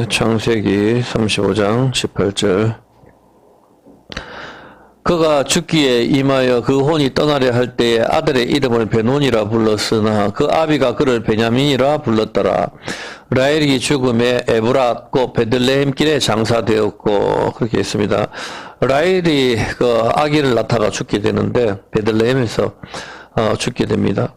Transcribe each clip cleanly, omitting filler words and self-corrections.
창세기 35장 18절. 그가 죽기에 임하여 그 혼이 떠나려 할 때에 아들의 이름을 베논이라 불렀으나 그 아비가 그를 베냐민이라 불렀더라. 라헬이 죽음에 에브랏 곧 베들레헴 길에 장사되었고, 그렇게 했습니다. 라헬이 그 아기를 낳다가 죽게 되는데 베들레헴에서 죽게 됩니다.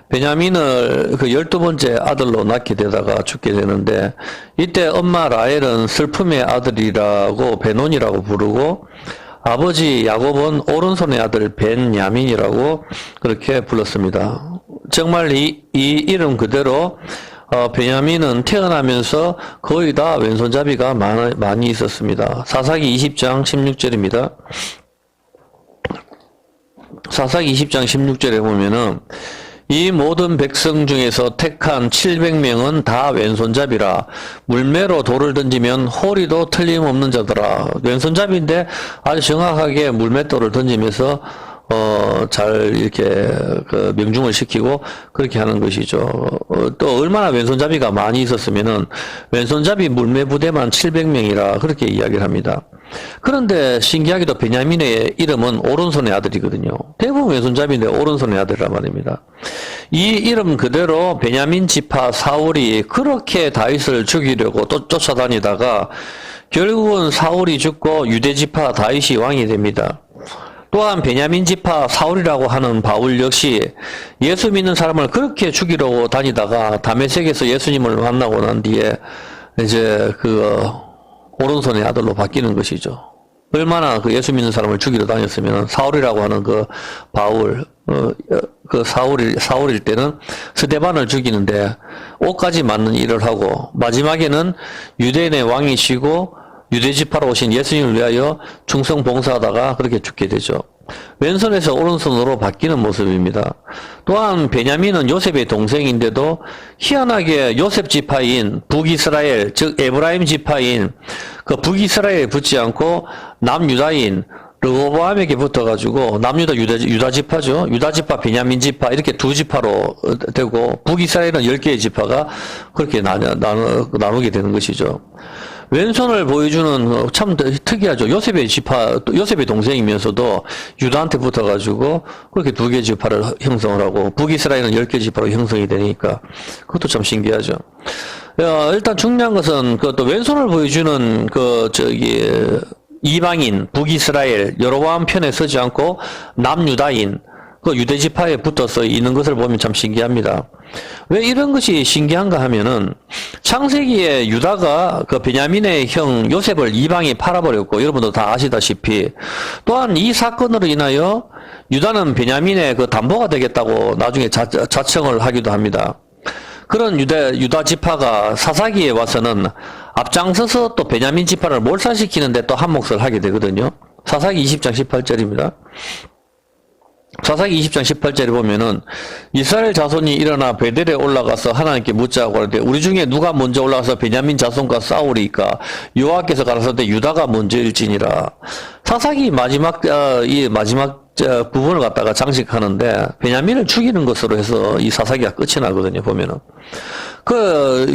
베냐민을 그 12번째 아들로 낳게 되다가 죽게 되는데, 이때 엄마 라헬은 슬픔의 아들이라고 베논이라고 부르고, 아버지 야곱은 오른손의 아들 벤야민이라고 그렇게 불렀습니다. 정말 이 이름 그대로 베냐민은 태어나면서 거의 다 왼손잡이가 많이 있었습니다. 사사기 20장 16절입니다. 사사기 20장 16절에 보면은 이 모든 백성 중에서 택한 700명은 다 왼손잡이라 물매로 돌을 던지면 호리도 틀림없는 자더라. 왼손잡이인데 아주 정확하게 물맷돌을 던지면서 잘 이렇게 그 명중을 시키고 그렇게 하는 것이죠. 또 얼마나 왼손잡이가 많이 있었으면은 왼손잡이 물매 부대만 700명이라 그렇게 이야기를 합니다. 그런데 신기하게도 베냐민의 이름은 오른손의 아들이거든요. 대부분 왼손잡이인데 오른손의 아들이란 말입니다. 이 이름 그대로 베냐민 지파 사울이 그렇게 다윗을 죽이려고 또 쫓아다니다가 결국은 사울이 죽고 유대 지파 다윗이 왕이 됩니다. 또한 베냐민 지파 사울이라고 하는 바울 역시 예수 믿는 사람을 그렇게 죽이려고 다니다가 다메섹에서 예수님을 만나고 난 뒤에 이제 그 오른손의 아들로 바뀌는 것이죠. 얼마나 그 예수 믿는 사람을 죽이러 다녔으면 사울이라고 하는 그 바울, 그 사울일 때는 스데반을 죽이는데 옷까지 맞는 일을 하고 마지막에는 유대인의 왕이시고 유대 지파로 오신 예수님을 위하여 충성 봉사하다가 그렇게 죽게 되죠. 왼손에서 오른손으로 바뀌는 모습입니다. 또한 베냐민은 요셉의 동생인데도 희한하게 요셉 지파인 북이스라엘, 즉 에브라임 지파인 그 북이스라엘에 붙지 않고 남유다인 르호보암에게 붙어가지고 남유다 유다 지파죠. 유다 지파, 베냐민 지파 이렇게 두 지파로 되고 북이스라엘은 10개의 지파가 그렇게 나누게 되는 것이죠. 왼손을 보여주는 참 특이하죠. 요셉의 지파, 요셉의 동생이면서도 유다한테 붙어가지고 그렇게 2개 지파를 형성을 하고 북이스라엘은 10개 지파로 형성이 되니까 그것도 참 신기하죠. 일단 중요한 것은 또 왼손을 보여주는 이방인, 북이스라엘, 여로보암 편에 서지 않고 남유다인, 그 유대 지파에 붙어서 있는 것을 보면 참 신기합니다. 왜 이런 것이 신기한가 하면은 창세기에 유다가 그 베냐민의 형 요셉을 이방에 팔아버렸고 여러분도 다 아시다시피 또한 이 사건으로 인하여 유다는 베냐민의 그 담보가 되겠다고 나중에 자청을 하기도 합니다. 그런 유다 지파가 사사기에 와서는 앞장서서 또 베냐민 지파를 몰살시키는데 또 한몫을 하게 되거든요. 사사기 20장 18절입니다. 사사기 20장 18절에 보면은 이스라엘 자손이 일어나 베델에 올라가서 하나님께 묻자고 하는데 우리 중에 누가 먼저 올라가서 베냐민 자손과 싸우리까 여호와께서 가라사대 유다가 먼저일지니라. 사사기 마지막 부분을 갖다가 장식하는데 베냐민을 죽이는 것으로 해서 이 사사기가 끝이 나거든요. 보면은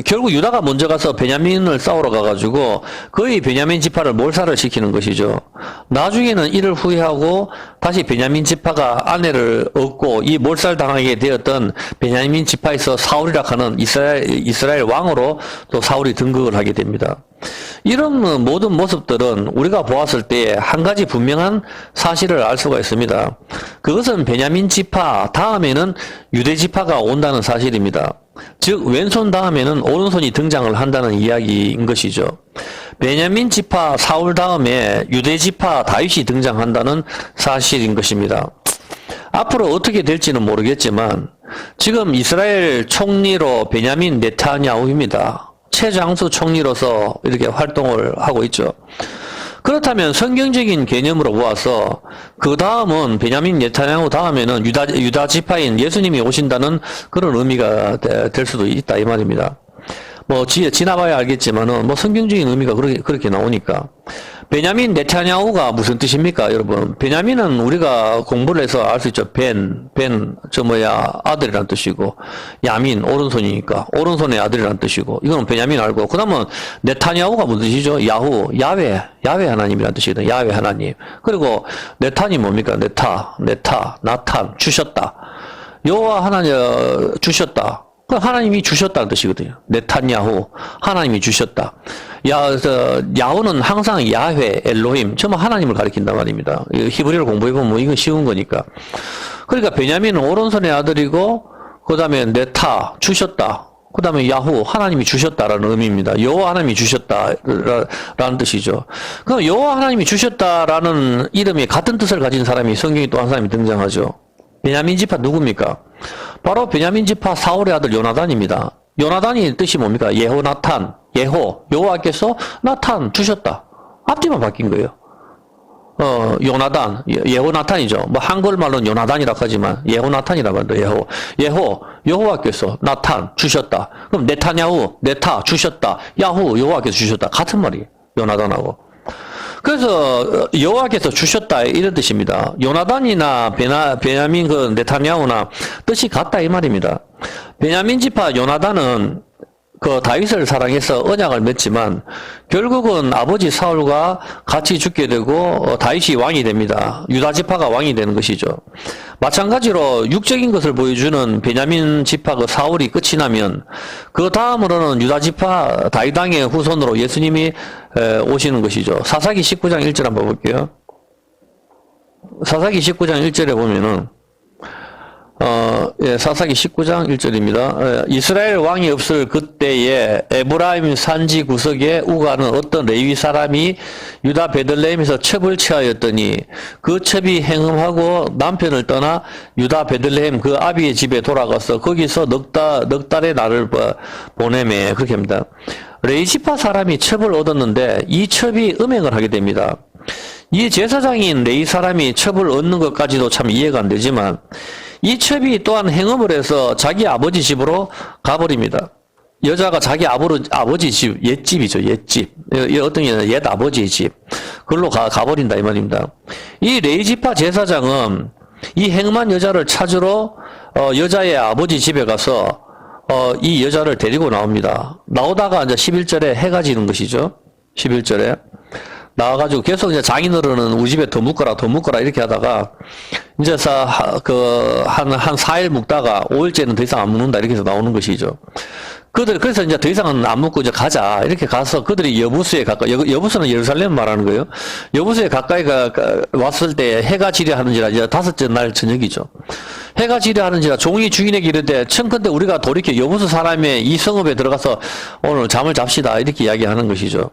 결국 유다가 먼저 가서 베냐민을 싸우러 가가지고 거의 베냐민 지파를 몰살을 시키는 것이죠. 나중에는 이를 후회하고 다시 베냐민 지파가 아내를 얻고 이 몰살당하게 되었던 베냐민 지파에서 사울이라 하는 이스라엘 왕으로 또 사울이 등극을 하게 됩니다. 이런 모든 모습들은 우리가 보았을 때 한 가지 분명한 사실을 알 수가 있습니다. 그것은 베냐민 지파 다음에는 유대 지파가 온다는 사실입니다. 즉 왼손 다음에는 오른손이 등장을 한다는 이야기인 것이죠. 베냐민 지파 사울 다음에 유대 지파 다윗이 등장한다는 사실인 것입니다. 앞으로 어떻게 될지는 모르겠지만 지금 이스라엘 총리로 베냐민 네타냐후입니다. 최장수 총리로서 이렇게 활동을 하고 있죠. 그렇다면 성경적인 개념으로 보아서 그 다음은 베냐민 네타냐후 다음에는 유다 지파인 예수님이 오신다는 그런 의미가 될 수도 있다 이 말입니다. 뭐 지나봐야 알겠지만은 뭐 성경적인 의미가 그렇게 나오니까. 베냐민 네타냐후가 무슨 뜻입니까, 여러분? 베냐민은 우리가 공부를 해서 알 수 있죠. 아들이란 뜻이고, 야민, 오른손이니까, 오른손의 아들이란 뜻이고, 이거는 베냐민 알고, 그 다음은 네타냐후가 무슨 뜻이죠? 야외 하나님이란 뜻이거든. 야외 하나님. 그리고 네탄이 뭡니까? 나탄, 주셨다. 여호와 하나님 주셨다. 하나님이 주셨다는 뜻이거든요. 네탄야후, 하나님이 주셨다. 야후는 항상 야훼, 엘로힘, 전부 하나님을 가리킨단 말입니다. 히브리어를 공부해보면 뭐 이건 쉬운 거니까. 그러니까 베냐민은 오른손의 아들이고, 그 다음에 네타, 주셨다. 그 다음에 야후, 하나님이 주셨다라는 의미입니다. 여호와 하나님이 주셨다라는 뜻이죠. 그럼 여호와 하나님이 주셨다라는 이름이 같은 뜻을 가진 사람이 성경에 또 한 사람이 등장하죠. 베냐민 지파 누굽니까? 바로 베냐민 지파 사울의 아들 요나단입니다. 요나단이 뜻이 뭡니까? 예호나탄, 여호와께서 나탄 주셨다. 앞뒤만 바뀐 거예요. 요나단, 예호나탄이죠. 뭐 한글말로는 요나단이라고 하지만 예호나탄이라고 한다. 여호와께서 나탄 주셨다. 그럼 네타 주셨다. 야후 여호와께서 주셨다. 같은 말이에요. 요나단하고. 그래서 여호와께서 주셨다 이런 뜻입니다. 요나단이나 베냐민 네타냐후나 뜻이 같다 이 말입니다. 베냐민 지파 요나단은 다윗을 사랑해서 언약을 맺지만 결국은 아버지 사울과 같이 죽게 되고 다윗이 왕이 됩니다. 유다 지파가 왕이 되는 것이죠. 마찬가지로 육적인 것을 보여주는 베냐민 지파 사울이 끝이 나면 그 다음으로는 유다 지파 다윗 왕의 후손으로 예수님이 오시는 것이죠. 사사기 19장 1절 한번 볼게요. 사사기 19장 1절에 보면은 사사기 19장 1절입니다. 이스라엘 왕이 없을 그때에 에브라임 산지 구석에 우가는 어떤 레위 사람이 유다 베들레헴에서 첩을 취하였더니 그 첩이 행음하고 남편을 떠나 유다 베들레헴 그 아비의 집에 돌아가서 거기서 넉 달의 날을 보내매 그렇게 합니다. 레이지파 사람이 첩을 얻었는데 이 첩이 음행을 하게 됩니다. 이 제사장인 레이 사람이 첩을 얻는 것까지도 참 이해가 안 되지만 이 첩이 또한 행음을 해서 자기 아버지 집으로 가버립니다. 여자가 자기 아버지 집, 옛집이죠, 옛집. 어떤 게 옛 아버지의 집. 그걸로 가버린다, 이 말입니다. 이 레이지파 제사장은 이 행음한 여자를 찾으러, 여자의 아버지 집에 가서, 이 여자를 데리고 나옵니다. 나오다가 이제 11절에 해가 지는 것이죠. 11절에. 나와가지고 계속 이제 장인어른은 우리 집에 더 묵거라 이렇게 하다가 이제 한 4일 묵다가 5일째는 더 이상 안 묵는다 이렇게 해서 나오는 것이죠. 그래서 이제 더 이상은 안 묵고 이제 가자. 이렇게 가서 그들이 여부수에 가까이, 여부수는 예루살렘 말하는 거예요. 여부수에 가까이 왔을 때 해가 지려 하는지라 이제 5째 날 저녁이죠. 해가 지려 하는지라 종이 주인에게 이르되 청컨대 우리가 돌이켜 여부수 사람의 이 성읍에 들어가서 오늘 잠을 잡시다. 이렇게 이야기하는 것이죠.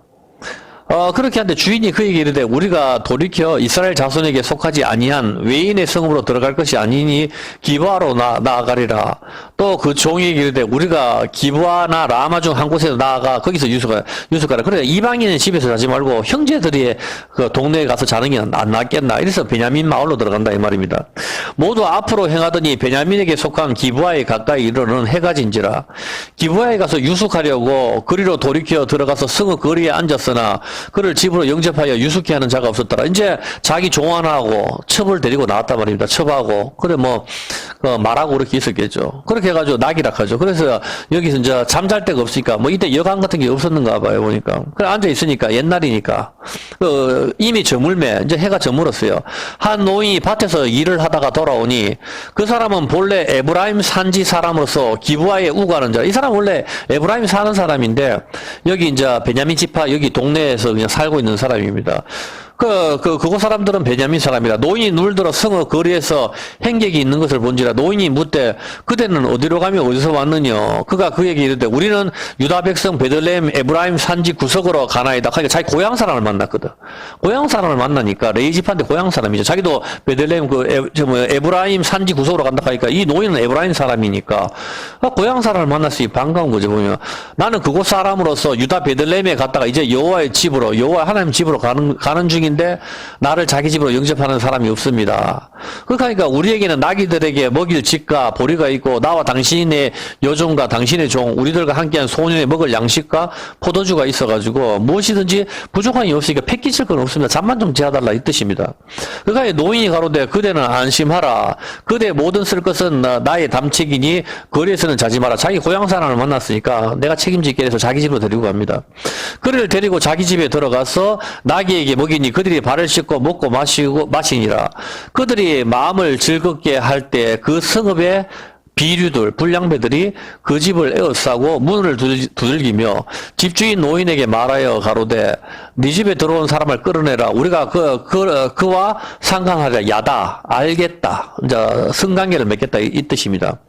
그렇게 하는데 주인이 그에게 이르되 우리가 돌이켜 이스라엘 자손에게 속하지 아니한 외인의 성읍으로 들어갈 것이 아니니 기브아로 나아가리라. 또 그 종에게 이르되 우리가 기브아나 라마 중 한 곳에 나아가 거기서 유숙하라. 그래 이방인은 집에서 자지 말고 형제들이 그 동네에 가서 자는 게 안 낫겠나. 이래서 베냐민 마을로 들어간다 이 말입니다. 모두 앞으로 행하더니 베냐민에게 속한 기브아에 가까이 이르러는 해가 진지라. 기브아에 가서 유숙하려고 그리로 돌이켜 들어가서 성읍 거리에 앉았으나 그를 집으로 영접하여 유숙케 하는 자가 없었더라. 이제 자기 종 하나하고 첩을 데리고 나왔단 말입니다. 첩하고. 그래 말하고 그렇게 있었겠죠. 그렇게 해가지고 낙이락하죠. 그래서 여기서 이제 잠잘 데가 없으니까 이때 여관 같은 게 없었는가 봐요, 보니까. 그래 앉아있으니까 옛날이니까. 이미 저물매, 이제 해가 저물었어요. 한 노인이 밭에서 일을 하다가 돌아오니 그 사람은 본래 에브라임 산지 사람으로서 기브아에 우가는 자. 이 사람 원래 에브라임 사는 사람인데 여기 이제 베냐민 지파 여기 동네에서 그냥 살고 있는 사람입니다. 그곳 사람들은 베냐민 사람이라. 노인이 눌들어 성읍 거리에서 행객이 있는 것을 본지라. 노인이 묻되 그대는 어디로 가며 어디서 왔느냐. 그가 그에게 이르되 우리는 유다 백성 베들레헴 에브라임 산지 구석으로 가나이다. 그러니까 자기 고향 사람을 만났거든. 고향 사람을 만나니까 레이 지파인데 고향 사람이죠. 자기도 베들레헴 에브라임 산지 구석으로 간다 하니까 이 노인은 에브라임 사람이니까 고향 사람을 만났으니 반가운 거죠. 보면 나는 그곳 사람으로서 유다 베들레헴에 갔다가 이제 여호와의 집으로 여호와 하나님 집으로 가는 중에 명인데 나를 자기 집으로 영접하는 사람이 없습니다. 그러니까 우리에게는 나귀들에게 먹일 집과 보리가 있고 나와 당신의 여종과 당신의 종 우리들과 함께한 소년의 먹을 양식과 포도주가 있어가지고 무엇이든지 부족함이 없으니까 패기칠 건 없습니다. 잠만 좀 재워달라 이 뜻입니다. 그러니까 노인이 가로되 그대는 안심하라. 그대 모든 쓸 것은 나의 담책이니 거리에서는 자지 마라. 자기 고향 사람을 만났으니까 내가 책임질게 해서 자기 집으로 데리고 갑니다. 그를 데리고 자기 집에 들어가서 나귀에게 먹이니 그들이 발을 씻고 먹고 마시니라. 그들이 마음을 즐겁게 할 때 그 성읍의 비류들, 불량배들이 그 집을 에워싸고 문을 두들기며 집주인 노인에게 말하여 가로되 네 집에 들어온 사람을 끌어내라. 우리가 그와 상관하려 야다. 알겠다. 이제 성관계를 맺겠다 이 뜻입니다.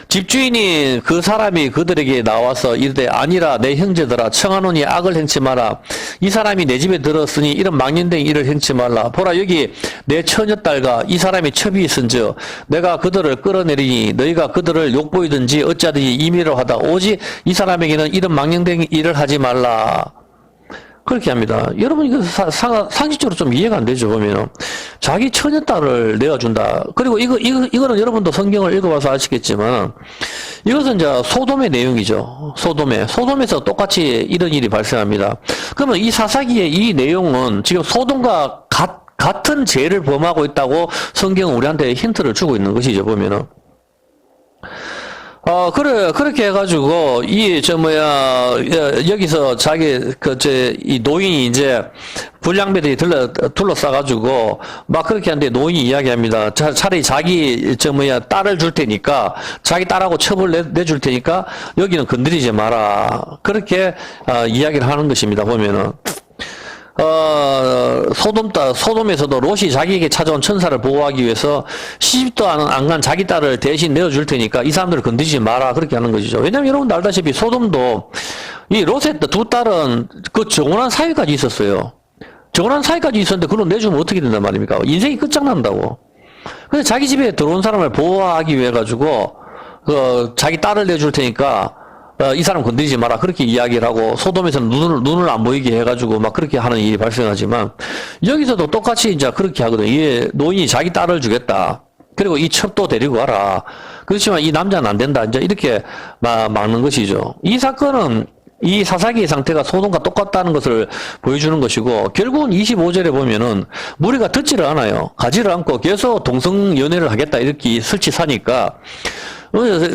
집주인이 그 사람이 그들에게 나와서 이르되 아니라 내 형제들아 청하노니 악을 행치 마라. 이 사람이 내 집에 들었으니 이런 망령된 일을 행치 말라. 보라 여기 내 처녀딸과 이 사람이 첩이 있은즉 내가 그들을 끌어내리니 너희가 그들을 욕보이든지 어찌하든지 임의로 하다 오직 이 사람에게는 이런 망령된 일을 하지 말라. 그렇게 합니다. 여러분 이거 상식적으로 좀 이해가 안 되죠. 보면 자기 처녀딸을 내어준다. 그리고 이거는 여러분도 성경을 읽어봐서 아시겠지만 이것은 이제 소돔의 내용이죠. 소돔에서 똑같이 이런 일이 발생합니다. 그러면 이 사사기의 이 내용은 지금 소돔과 같은 죄를 범하고 있다고 성경은 우리한테 힌트를 주고 있는 것이죠. 보면은. 그렇게 해가지고, 여기서 이 노인이 이제, 불량배들이 둘러싸가지고, 막 그렇게 하는데 노인이 이야기합니다. 차라리 자기, 딸을 줄 테니까, 자기 딸하고 첩을 내줄 테니까, 여기는 건드리지 마라. 그렇게, 이야기를 하는 것입니다. 보면은. 소돔에서도 롯이 자기에게 찾아온 천사를 보호하기 위해서 시집도 안 간 자기 딸을 대신 내어줄 테니까 이 사람들을 건드리지 마라. 그렇게 하는 것이죠. 왜냐면 여러분도 알다시피 소돔도 이 롯의 두 딸은 그 정혼한 사이까지 있었어요. 정혼한 사이까지 있었는데 그걸 내주면 어떻게 된단 말입니까? 인생이 끝장난다고. 근데 자기 집에 들어온 사람을 보호하기 위해 가지고 자기 딸을 내줄 테니까 이 사람 건드리지 마라. 그렇게 이야기를 하고, 소돔에서는 눈을 안 보이게 해가지고, 막 그렇게 하는 일이 발생하지만, 여기서도 똑같이 이제 그렇게 하거든. 이 노인이 자기 딸을 주겠다. 그리고 이 첩도 데리고 와라. 그렇지만 이 남자는 안 된다. 이제 이렇게 막는 것이죠. 이 사건은 이 사사기의 상태가 소돔과 똑같다는 것을 보여주는 것이고, 결국은 25절에 보면은 무리가 듣지를 않아요. 가지를 않고 계속 동성연애를 하겠다. 이렇게 설치사니까,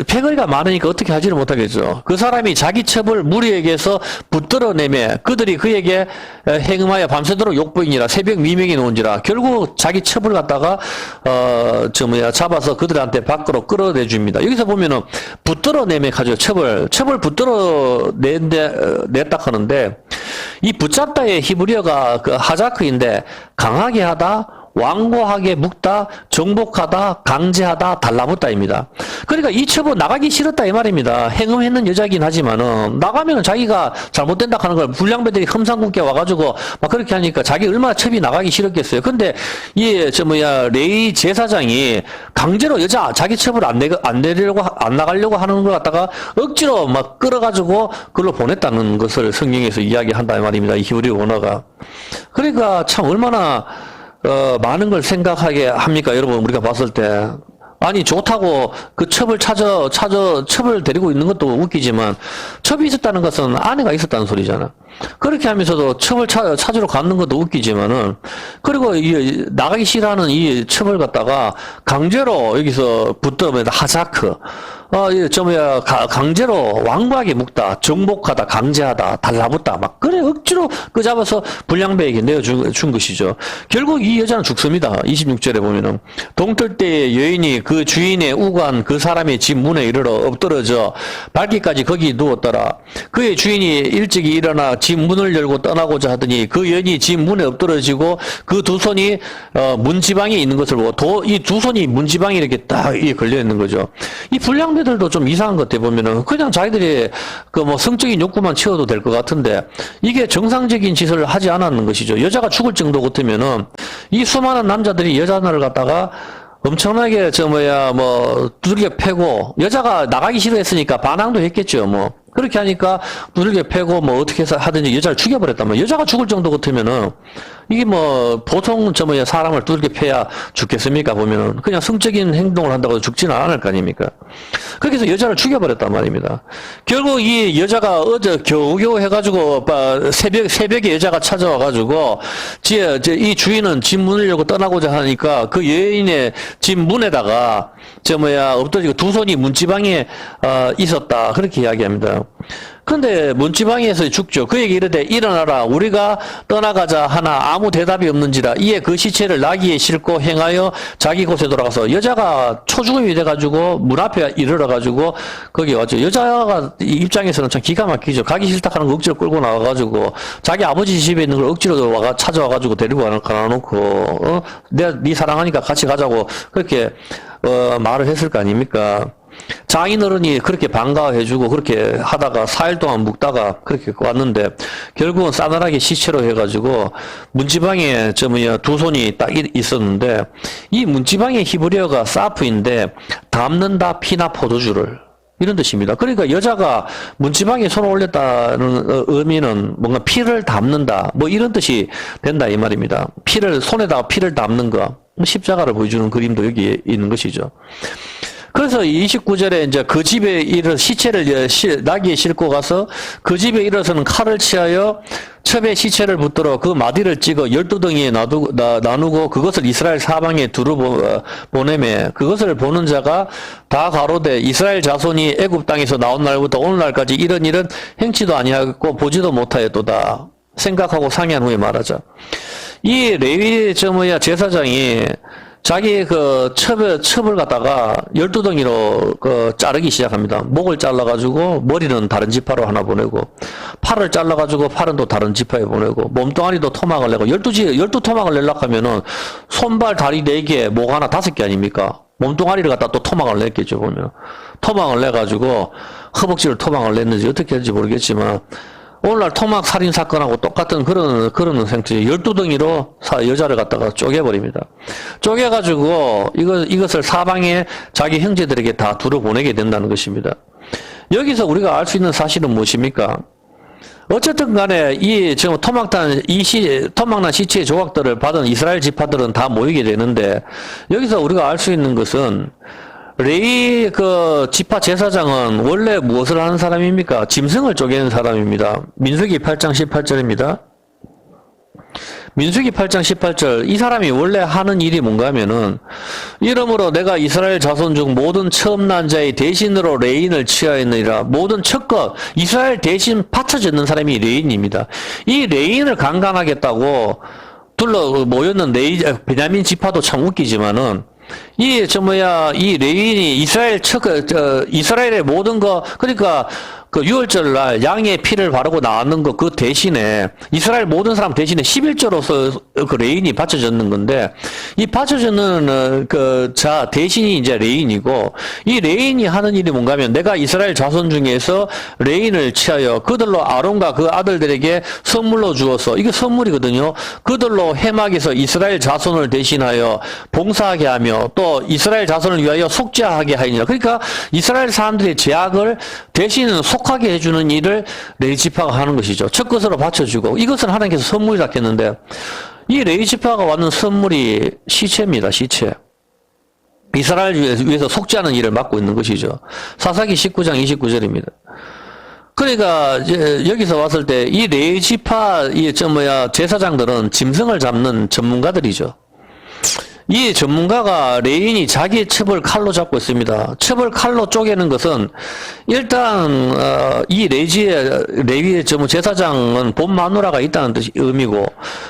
패거리가 많으니까 어떻게 하지를 못하겠죠. 그 사람이 자기 첩을 무리에게서 붙들어내매 그들이 그에게 행음하여 밤새도록 욕보이니라. 새벽 미명이 놓은지라. 결국 자기 첩을 갖다가 잡아서 그들한테 밖으로 끌어내줍니다. 여기서 보면은 붙들어내매 가지고 첩을 붙들어냈다 하는데 이 붙잡다의 히브리어가 그 하자크인데 강하게 하다, 완고하게 묶다, 정복하다, 강제하다, 달라붙다입니다. 그러니까 이 첩은 나가기 싫었다 이 말입니다. 행음했는 여자이긴 하지만은 나가면 자기가 잘못된다 하는 걸 불량배들이 흠상궂게 와가지고 막 그렇게 하니까 자기 얼마나 첩이 나가기 싫었겠어요. 근데 레이 제사장이 강제로 자기 첩을 안 나가려고 하는 걸 갖다가 억지로 막 끌어가지고 그걸로 보냈다는 것을 성경에서 이야기한다 이 말입니다. 이 히브리 원어가. 그러니까 참 얼마나 많은 걸 생각하게 합니까? 여러분, 우리가 봤을 때. 아니, 좋다고 그 첩을 첩을 데리고 있는 것도 웃기지만, 첩이 있었다는 것은 아내가 있었다는 소리잖아. 그렇게 하면서도 첩을 찾으러 가는 것도 웃기지만은, 그리고 나가기 싫어하는 이 첩을 갖다가 강제로 여기서 붙들면 하자크. 강제로 완고하게 묶다, 정복하다, 강제하다, 달라붙다, 막, 그래, 억지로 잡아서 불량배에게 내어준 것이죠. 결국 이 여자는 죽습니다. 26절에 보면은. 동틀 때에 여인이 그 주인의 우관 그 사람의 집 문에 이르러 엎드러져 밝기까지 거기 누웠더라. 그의 주인이 일찍이 일어나 집 문을 열고 떠나고자 하더니 그 여인이 집 문에 엎드러지고 그 두 손이 문지방에 있는 것을 보고 이 두 손이 문지방에 이렇게 딱 걸려 있는 거죠. 이 불량배들도 좀 이상한 것 같아 보면은 그냥 자기들이 성적인 욕구만 채워도 될 것 같은데 이게 정상적인 짓을 하지 않았는 것이죠. 여자가 죽을 정도 같으면은 이 수많은 남자들이 여자를 갖다가 엄청나게 두들겨 패고 여자가 나가기 싫어했으니까 반항도 했겠죠. 그렇게 하니까 두들겨 패고 뭐 어떻게 해서 하든지 여자를 죽여버렸단 말이야. 여자가 죽을 정도 같으면은 이게 뭐 보통 사람을 두들겨 패야 죽겠습니까? 보면은 그냥 성적인 행동을 한다고 죽지는 않을 거 아닙니까? 그렇게 해서 여자를 죽여버렸단 말입니다. 결국 이 여자가 어제 겨우겨우 해가지고 새벽에 여자가 찾아와가지고 이 주인은 집 문을 열고 떠나고자 하니까 그 여인의 집 문에다가 엎드리고 두 손이 문지방에 있었다, 그렇게 이야기합니다. 근데 문지방에서 죽죠. 그에게 이르되 일어나라, 우리가 떠나가자 하나 아무 대답이 없는지라. 이에 그 시체를 나귀에 싣고 행하여 자기 곳에 돌아가서 여자가 초죽음이 돼가지고 문 앞에 이르러가지고 거기 왔죠. 여자가 입장에서는 참 기가 막히죠. 가기 싫다 하는 거 억지로 끌고 나와가지고 자기 아버지 집에 있는 걸 억지로 찾아와가지고 데리고 가놓고 내가 네 사랑하니까 같이 가자고 그렇게 말을 했을 거 아닙니까? 장인어른이 그렇게 반가워해주고 그렇게 하다가 4일 동안 묵다가 그렇게 왔는데 결국은 싸늘하게 시체로 해가지고 문지방에 두 손이 딱 있었는데 이 문지방의 히브리어가 사프인데 담는다 피나 포도주를, 이런 뜻입니다. 그러니까 여자가 문지방에 손을 올렸다는 의미는 뭔가 피를 담는다, 뭐 이런 뜻이 된다 이 말입니다. 손에다가 피를 담는 거, 십자가를 보여주는 그림도 여기 있는 것이죠. 그래서 29절에 이제 그 집에 시체를 나귀에 싣고 가서 그 집에 이르러서는 칼을 취하여 첩에 시체를 붙들어 그 마디를 찍어 12덩이에 나누고 그것을 이스라엘 사방에 두루 보내매 그것을 보는 자가 다 가로되 이스라엘 자손이 애굽 땅에서 나온 날부터 오늘날까지 이런 일은 행치도 아니하고 보지도 못하였도다 생각하고 상의한 후에 말하자. 이 레위 제사장이 자기 첩을 갖다가 12덩이로 자르기 시작합니다. 목을 잘라가지고 머리는 다른 지파로 하나 보내고, 팔을 잘라가지고 팔은 또 다른 지파에 보내고, 몸뚱아리도 토막을 내고, 12토막을 내려고 하면은 손발 다리 4개, 목 하나 5개 아닙니까? 몸뚱아리를 갖다 또 토막을 냈겠죠, 보면. 토막을 내가지고, 허벅지를 토막을 냈는지 어떻게 했는지 모르겠지만, 오늘날 토막 살인 사건하고 똑같은 그런 생태. 12덩이로 여자를 갖다가 쪼개버립니다. 쪼개가지고 이것을 사방에 자기 형제들에게 다 두루 보내게 된다는 것입니다. 여기서 우리가 알 수 있는 사실은 무엇입니까? 어쨌든 간에 지금 토막난 시체의 조각들을 받은 이스라엘 지파들은 다 모이게 되는데, 여기서 우리가 알 수 있는 것은 레위 지파 제사장은 원래 무엇을 하는 사람입니까? 짐승을 쪼개는 사람입니다. 민수기 8장 18절입니다. 민수기 8장 18절, 이 사람이 원래 하는 일이 뭔가 하면은, 이러므로 내가 이스라엘 자손 중 모든 처음 난 자의 대신으로 레인을 취하였느니라. 모든 첫것, 이스라엘 대신 바쳐졌는 사람이 레인입니다. 이 레인을 강간하겠다고 모였는 베냐민 지파도 참 웃기지만은, 이 레인이 이스라엘의 모든 그러니까 유월절 날 양의 피를 바르고 나왔는 그 대신에 이스라엘 모든 사람 대신에 11조로서 레인이 바쳐졌는 건데, 이 바쳐졌는 자 대신이 이제 레인이고, 이 레인이 하는 일이 뭔가 하면 내가 이스라엘 자손 중에서 레인을 취하여 그들로 아론과 그 아들들에게 선물로 주어서, 이게 선물이거든요. 그들로 해막에서 이스라엘 자손을 대신하여 봉사하게 하며 또 이스라엘 자손을 위하여 속죄하게 하니라. 그러니까 이스라엘 사람들의 죄악을 대신 속하게 해주는 일을 레위지파가 하는 것이죠. 첫 것으로 바쳐주고, 이것은 하나님께서 선물이라 했는데, 이 레위지파가 받는 선물이 시체입니다. 시체. 이스라엘 위해서 속죄하는 일을 맡고 있는 것이죠. 사사기 19장 29절입니다. 그러니까 여기서 왔을 때 이 레위지파 제사장들은 짐승을 잡는 전문가들이죠. 이 전문가가 레인이 자기의 첩을 칼로 잡고 있습니다. 첩을 칼로 쪼개는 것은 일단 이 레위의 제사장은 본 마누라가 있다는 의미고,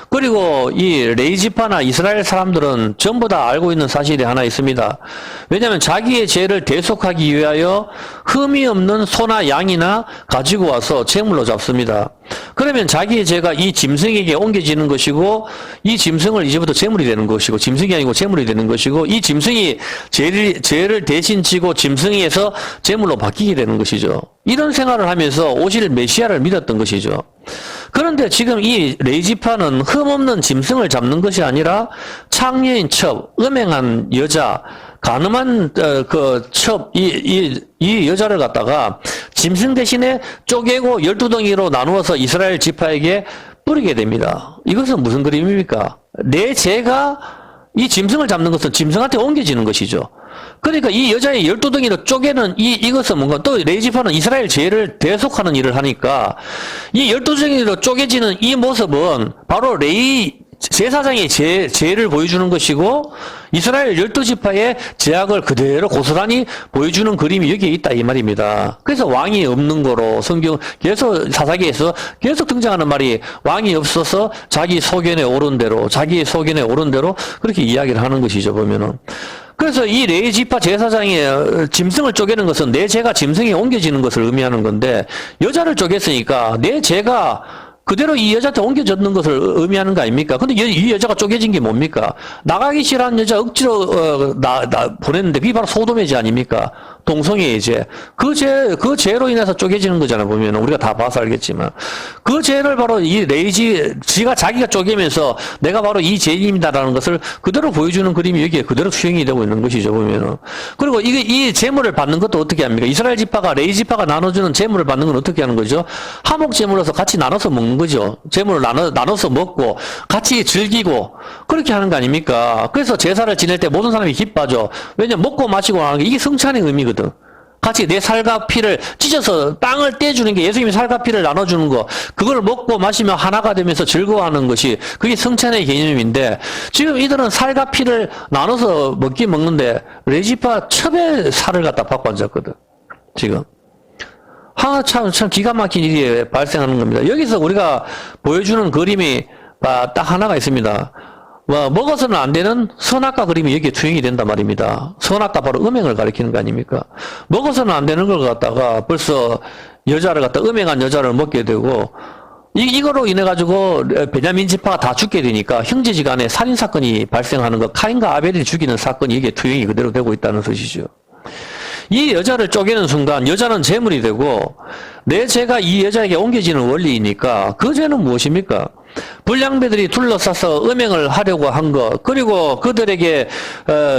그리고 이 레위지파나 이스라엘 사람들은 전부 다 알고 있는 사실이 하나 있습니다. 왜냐하면 자기의 죄를 대속하기 위하여 흠이 없는 소나 양이나 가지고 와서 제물로 잡습니다. 그러면 자기의 죄가 이 짐승에게 옮겨지는 것이고, 이 짐승을 이제부터 제물이 되는 것이고, 짐승이 아니고 제물이 되는 것이고, 이 짐승이 죄를 대신 지고 짐승에서 제물로 바뀌게 되는 것이죠. 이런 생활을 하면서 오실 메시아를 믿었던 것이죠. 그런데 지금 이 레위지파는 흠없는 짐승을 잡는 것이 아니라 창녀인 첩, 음행한 여자, 가늠한 이 여자를 갖다가 짐승 대신에 쪼개고 12덩이로 나누어서 이스라엘 지파에게 뿌리게 됩니다. 이것은 무슨 그림입니까? 내 죄가 이 짐승을 잡는 것은 짐승한테 옮겨지는 것이죠. 그러니까 이 여자의 12덩이로 쪼개는 이것은 뭔가 또 레위지파는 이스라엘 죄를 대속하는 일을 하니까 이 12덩이로 쪼개지는 이 모습은 바로 제사장의 죄를 보여주는 것이고 이스라엘 12지파의 죄악을 그대로 고스란히 보여주는 그림이 여기에 있다 이 말입니다. 그래서 왕이 없는 거로 성경 계속 사사기에서 계속 등장하는 말이 왕이 없어서 자기 소견에 오른 대로 그렇게 이야기를 하는 것이죠 보면은. 그래서 이 레위지파 제사장이 짐승을 쪼개는 것은 내 죄가 짐승에 옮겨지는 것을 의미하는 건데 여자를 쪼갰으니까 내 죄가 그대로 이 여자한테 옮겨졌는 것을 의미하는 거 아닙니까? 근데 이 여자가 쪼개진 게 뭡니까? 나가기 싫어하는 여자 억지로 보냈는데 그게 바로 소돔의 죄 아닙니까? 동성애의 죄. 그 죄로 인해서 쪼개지는 거잖아 보면 우리가 다 봐서 알겠지만 그 죄를 바로 이 지가 자기가 쪼개면서 내가 바로 이 죄인입니다라는 것을 그대로 보여주는 그림이 여기에 그대로 수행이 되고 있는 것이죠 보면은. 그리고 이 재물을 받는 것도 어떻게 합니까? 이스라엘 지파가 레위 지파가 나눠주는 재물을 받는 건 어떻게 하는 거죠? 화목 재물로서 같이 나눠서 먹는 거죠. 재물을 나눠서 먹고 같이 즐기고 그렇게 하는 거 아닙니까? 그래서 제사를 지낼 때 모든 사람이 기뻐하죠. 왜냐면 먹고 마시고 하는 게 이게 성찬의 의미거든. 같이 내 살과 피를 찢어서 땅을 떼주는 게 예수님이 살과 피를 나눠주는 거 그걸 먹고 마시며 하나가 되면서 즐거워하는 것이 그게 성찬의 개념인데 지금 이들은 살과 피를 나눠서 먹는데 레지파 첩의 살을 갖다 받고 앉았거든 지금. 참 기가 막힌 일이 발생하는 겁니다. 여기서 우리가 보여주는 그림이 딱 하나가 있습니다. 먹어서는 안 되는 선악과 그림이 여기에 투영이 된단 말입니다. 선악과 바로 음행을 가리키는 거 아닙니까? 먹어서는 안 되는 걸 갖다가 벌써 음행한 여자를 먹게 되고 이거로 인해 가지고 베냐민 지파가 다 죽게 되니까 형제지간에 살인 사건이 발생하는 거 카인과 아벨이 죽이는 사건이 여기에 투영이 그대로 되고 있다는 것이죠. 이 여자를 쪼개는 순간 여자는 재물이 되고 내 죄가 이 여자에게 옮겨지는 원리이니까 그 죄는 무엇입니까? 불량배들이 둘러싸서 음행을 하려고 한 것, 그리고 그들에게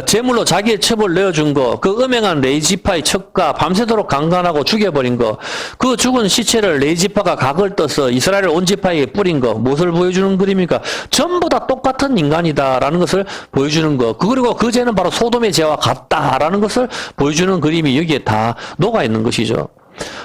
제물로 자기의 첩을 내어준 것, 그 음행한 레이지파의 첩과 밤새도록 강간하고 죽여버린 것, 그 죽은 시체를 레이지파가 각을 떠서 이스라엘 온 지파에게 뿌린 것, 무엇을 보여주는 그림입니까? 전부 다 똑같은 인간이다라는 것을 보여주는 것, 그리고 그 죄는 바로 소돔의 죄와 같다라는 것을 보여주는 그림이 여기에 다 녹아있는 것이죠.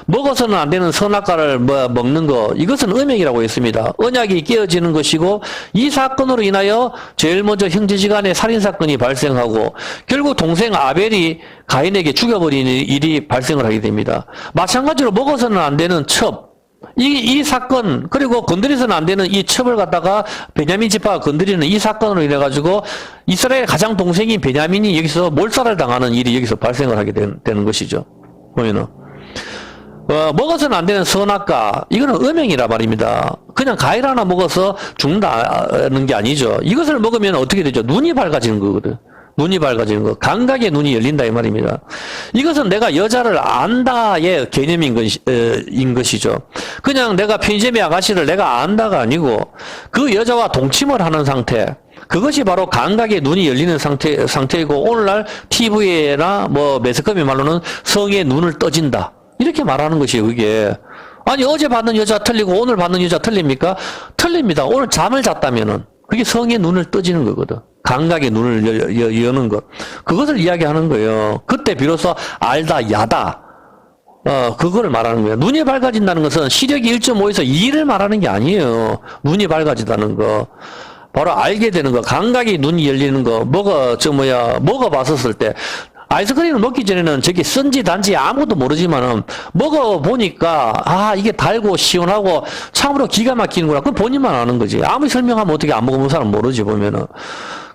먹어서는 안 되는 선악과를 먹는 거 이것은 음행이라고 했습니다. 언약이 깨어지는 것이고 이 사건으로 인하여 제일 먼저 형제지간에 살인사건이 발생하고 결국 동생 아벨이 가인에게 죽여버리는 일이 발생을 하게 됩니다. 마찬가지로 먹어서는 안 되는 첩 이 사건 그리고 건드려서는 안 되는 이 첩을 갖다가 베냐민 지파가 건드리는 이 사건으로 인해 가지고 이스라엘 가장 동생인 베냐민이 여기서 몰살을 당하는 일이 여기서 발생을 하게 되는 것이죠. 보면은 먹어서는 안 되는 선악과 이거는 음행이라 말입니다. 그냥 과일 하나 먹어서 죽는다는 게 아니죠. 이것을 먹으면 어떻게 되죠? 눈이 밝아지는 거거든. 눈이 밝아지는 거. 감각의 눈이 열린다 이 말입니다. 이것은 내가 여자를 안다의 개념인 것이죠. 그냥 내가 편의점의 아가씨를 내가 안다가 아니고 그 여자와 동침을 하는 상태. 그것이 바로 감각의 눈이 열리는 상태이고 오늘날 TV나 매스컴의 말로는 성의 눈을 떠진다. 이렇게 말하는 것이에요, 이게. 아니, 어제 받는 여자 틀리고 오늘 받는 여자 틀립니까? 틀립니다. 오늘 잠을 잤다면은. 그게 성의 눈을 떠지는 거거든. 감각의 눈을 여는 것. 그것을 이야기하는 거예요. 그때 비로소 알다, 야다. 그거를 말하는 거예요. 눈이 밝아진다는 것은 시력이 1.5에서 2를 말하는 게 아니에요. 눈이 밝아진다는 거. 바로 알게 되는 거. 감각이 눈이 열리는 거. 먹어봤었을 때. 아이스크림을 먹기 전에는 저게 쓴지 단지 아무것도 모르지만은 먹어보니까 이게 달고 시원하고 참으로 기가 막히는구나. 그건 본인만 아는 거지. 아무리 설명하면 어떻게 안 먹어본 사람 모르지 보면은.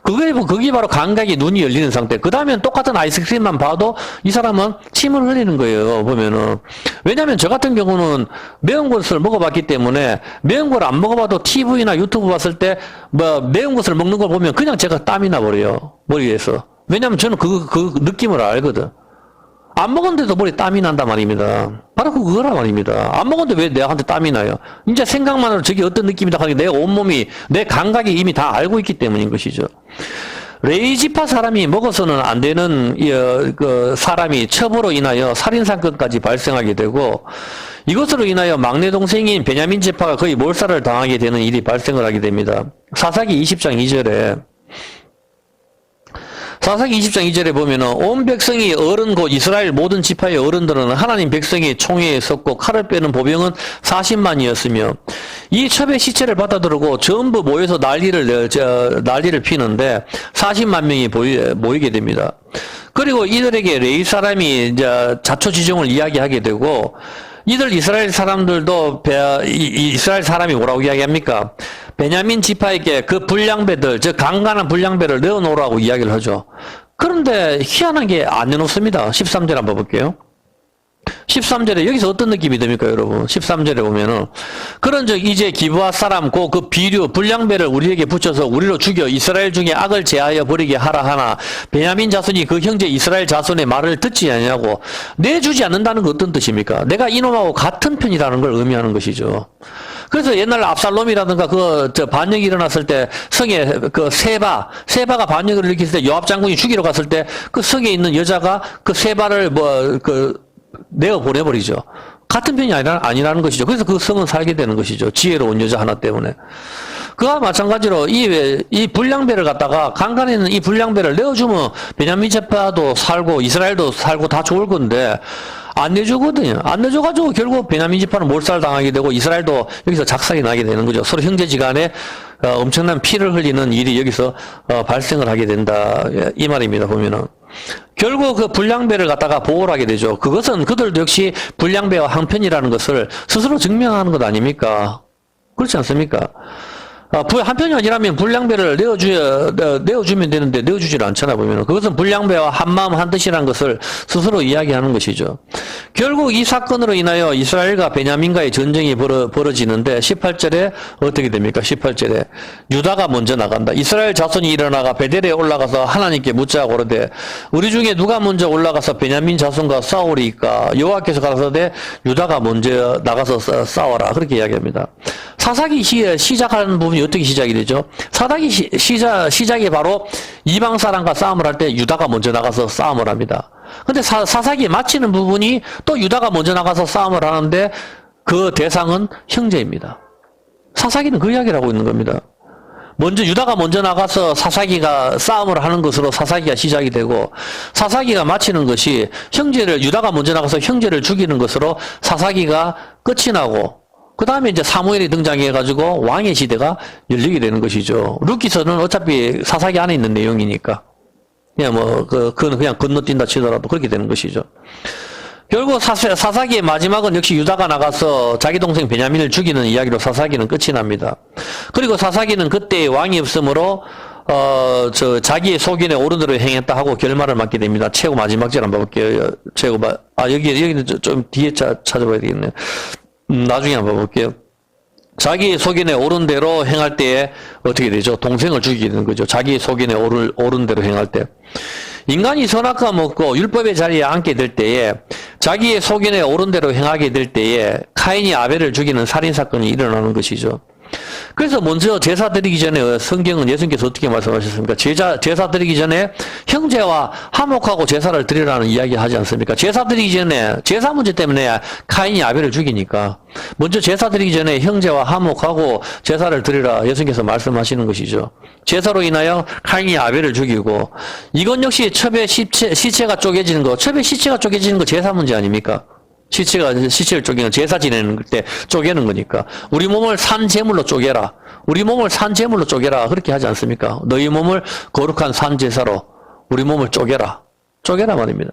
그게 바로 감각이 눈이 열리는 상태. 그 다음엔 똑같은 아이스크림만 봐도 이 사람은 침을 흘리는 거예요, 보면은. 왜냐면 저 같은 경우는 매운 것을 먹어봤기 때문에 매운 걸 안 먹어봐도 TV나 유튜브 봤을 때 매운 것을 먹는 걸 보면 그냥 제가 땀이 나버려요, 머리에서. 왜냐면 저는 그 느낌을 알거든. 안 먹었는데도 머리 땀이 난단 말입니다. 바로 그거란 말입니다. 안 먹었는데 왜 내한테 땀이 나요? 이제 생각만으로 저게 어떤 느낌이다 하니 내 온몸이, 내 감각이 이미 다 알고 있기 때문인 것이죠. 레위 지파 사람이 먹어서는 안 되는 그 사람이 첩으로 인하여 살인 사건까지 발생하게 되고, 이것으로 인하여 막내 동생인 베냐민 지파가 거의 몰살을 당하게 되는 일이 발생을 하게 됩니다. 사사기 20장 2절에 보면은 온 백성이 어른 곧 이스라엘 모든 지파의 어른들은 하나님 백성이 총회에 섰고 칼을 빼는 보병은 40만이었으며 이 첩의 시체를 받아들고 전부 모여서 난리를 피는데 40만 명이 모이게 됩니다. 그리고 이들에게 레위 사람이 이제 자초지종을 이야기하게 되고, 이들 이스라엘 사람들도 이스라엘 사람이 뭐라고 이야기합니까? 베냐민 지파에게 그 불량배들, 즉 강간한 불량배를 내어놓으라고 이야기를 하죠. 그런데 희한한 게 안 내놓습니다. 13절 한번 볼게요. 13절에 여기서 어떤 느낌이 듭니까, 여러분? 13절에 보면은 그런즉 이제 기브아 사람 고 그 비류 불량배를 우리에게 붙여서 우리로 죽여 이스라엘 중에 악을 제하여 버리게 하라 하나 베냐민 자손이 그 형제 이스라엘 자손의 말을 듣지 않냐고. 내주지 않는다는 건 어떤 뜻입니까? 내가 이놈하고 같은 편이라는 걸 의미하는 것이죠. 그래서 옛날 압살롬이라든가 반역이 일어났을 때 성에 그 세바가 반역을 일으켰을 때 요압 장군이 죽이러 갔을 때 그 성에 있는 여자가 그 세바를 내어 보내버리죠. 같은 편이 아니라는 것이죠. 그래서 그 성은 살게 되는 것이죠. 지혜로운 여자 하나 때문에. 그와 마찬가지로 이 불량배를 갖다가 강간에 있는 이 불량배를 내어주면 베냐민 지파도 살고 이스라엘도 살고 다 좋을 건데 안 내주거든요. 안 내줘가지고 결국 베냐민 지파는 몰살당하게 되고 이스라엘도 여기서 작살이 나게 되는 거죠. 서로 형제지간에 엄청난 피를 흘리는 일이 여기서 발생을 하게 된다. 이 말입니다. 보면은. 결국 그 불량배를 갖다가 보호를 하게 되죠. 그것은 그들도 역시 불량배와 한편이라는 것을 스스로 증명하는 것 아닙니까? 그렇지 않습니까? 한편이 아니라면 불량배를 내어주면 되는데 내어주질 않잖아, 보면. 그것은 불량배와 한마음 한뜻이라는 것을 스스로 이야기하는 것이죠. 결국 이 사건으로 인하여 이스라엘과 베냐민과의 전쟁이 벌어지는데 18절에 어떻게 됩니까? 18절에 유다가 먼저 나간다. 이스라엘 자손이 일어나가 베델에 올라가서 하나님께 묻자고 그러되 우리 중에 누가 먼저 올라가서 베냐민 자손과 싸우리까? 여호와께서 가라사대 유다가 먼저 나가서 싸워라. 그렇게 이야기합니다. 사사기 시작하는 부분이 어떻게 시작이 되죠? 사사기 시작이 바로 이방 사람과 싸움을 할 때 유다가 먼저 나가서 싸움을 합니다. 근데 사사기 마치는 부분이 또 유다가 먼저 나가서 싸움을 하는데 그 대상은 형제입니다. 사사기는 그 이야기를 하고 있는 겁니다. 유다가 먼저 나가서 사사기가 싸움을 하는 것으로 사사기가 시작이 되고, 사사기가 마치는 것이 유다가 먼저 나가서 형제를 죽이는 것으로 사사기가 끝이 나고, 그 다음에 이제 사무엘이 등장해가지고 왕의 시대가 열리게 되는 것이죠. 룻기서는 어차피 사사기 안에 있는 내용이니까. 그건 그냥 건너뛴다 치더라도 그렇게 되는 것이죠. 결국 사사기의 마지막은 역시 유다가 나가서 자기 동생 베냐민을 죽이는 이야기로 사사기는 끝이 납니다. 그리고 사사기는 그때 왕이 없으므로, 자기의 소견에 옳은 대로 행했다 하고 결말을 맞게 됩니다. 최고 마지막 절 한번 볼게요. 여기는 좀 뒤에 찾아봐야 되겠네요. 나중에 한번 볼게요. 자기의 소견에 옳은 대로 행할 때에 어떻게 되죠? 동생을 죽이게 되는 거죠. 자기의 소견에 옳은 대로 행할 때. 인간이 선악과 먹고 율법의 자리에 앉게 될 때에 자기의 소견에 옳은 대로 행하게 될 때에 카인이 아벨을 죽이는 살인사건이 일어나는 것이죠. 그래서 먼저 제사 드리기 전에 성경은 예수님께서 어떻게 말씀하셨습니까? 제사 드리기 전에 형제와 화목하고 제사를 드리라는 이야기 하지 않습니까? 제사 드리기 전에, 제사 문제 때문에 카인이 아벨을 죽이니까 먼저 제사 드리기 전에 형제와 화목하고 제사를 드리라 예수님께서 말씀하시는 것이죠. 제사로 인하여 카인이 아벨을 죽이고, 이건 역시 첩의 시체가 쪼개지는 거, 첩의 시체가 쪼개지는 거 제사 문제 아닙니까? 시체를 쪼개는, 제사 지내는 때 쪼개는 거니까. 우리 몸을 산 제물로 쪼개라. 우리 몸을 산 제물로 쪼개라. 그렇게 하지 않습니까? 너희 몸을 거룩한 산 제사로 우리 몸을 쪼개라. 쪼개라 말입니다.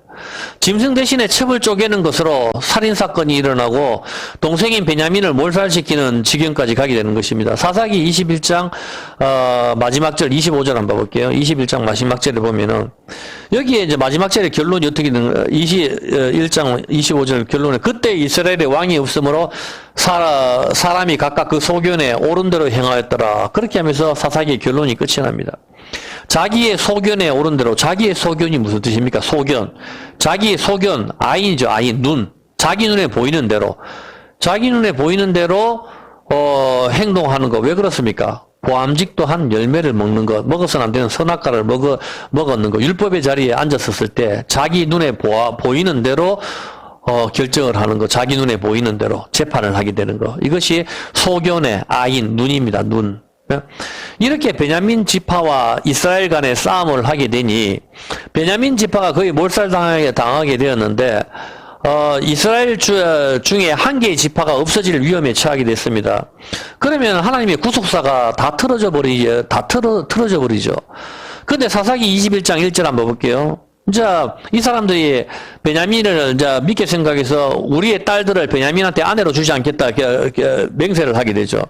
짐승 대신에 첩을 쪼개는 것으로 살인사건이 일어나고 동생인 베냐민을 몰살시키는 지경까지 가게 되는 것입니다. 사사기 21장 마지막 절 25절 한번 볼게요. 21장 마지막 절을 보면은 여기에 이제 마지막 절의 결론이 어떻게 되는가? 21장 25절 결론에 그때 이스라엘의 왕이 없으므로 사람이 각각 그 소견에 옳은 대로 행하였더라. 그렇게 하면서 사사기의 결론이 끝이 납니다. 자기의 소견에 옳은 대로, 자기의 소견이 무슨 뜻입니까? 소견. 자기의 소견, 아인이죠, 아인, 눈. 자기 눈에 보이는 대로. 자기 눈에 보이는 대로, 행동하는 거. 왜 그렇습니까? 보암직도 한 열매를 먹는 것, 먹어서는 안 되는 선악과를 먹었는 것, 율법의 자리에 앉았었을 때 자기 눈에 보이는 대로 결정을 하는 거, 자기 눈에 보이는 대로 재판을 하게 되는 거. 이것이 소견의 아인, 눈입니다, 눈. 이렇게 베냐민 지파와 이스라엘 간의 싸움을 하게 되니, 베냐민 지파가 거의 몰살당하게 되었는데, 이스라엘 중에 한 개의 지파가 없어질 위험에 처하게 됐습니다. 그러면 하나님의 구속사가 다 틀어져 버리죠. 근데 사사기 21장 1절 한번 볼게요. 자, 이 사람들이 베냐민을 이제 믿게 생각해서 우리의 딸들을 베냐민한테 아내로 주지 않겠다 맹세를 하게 되죠.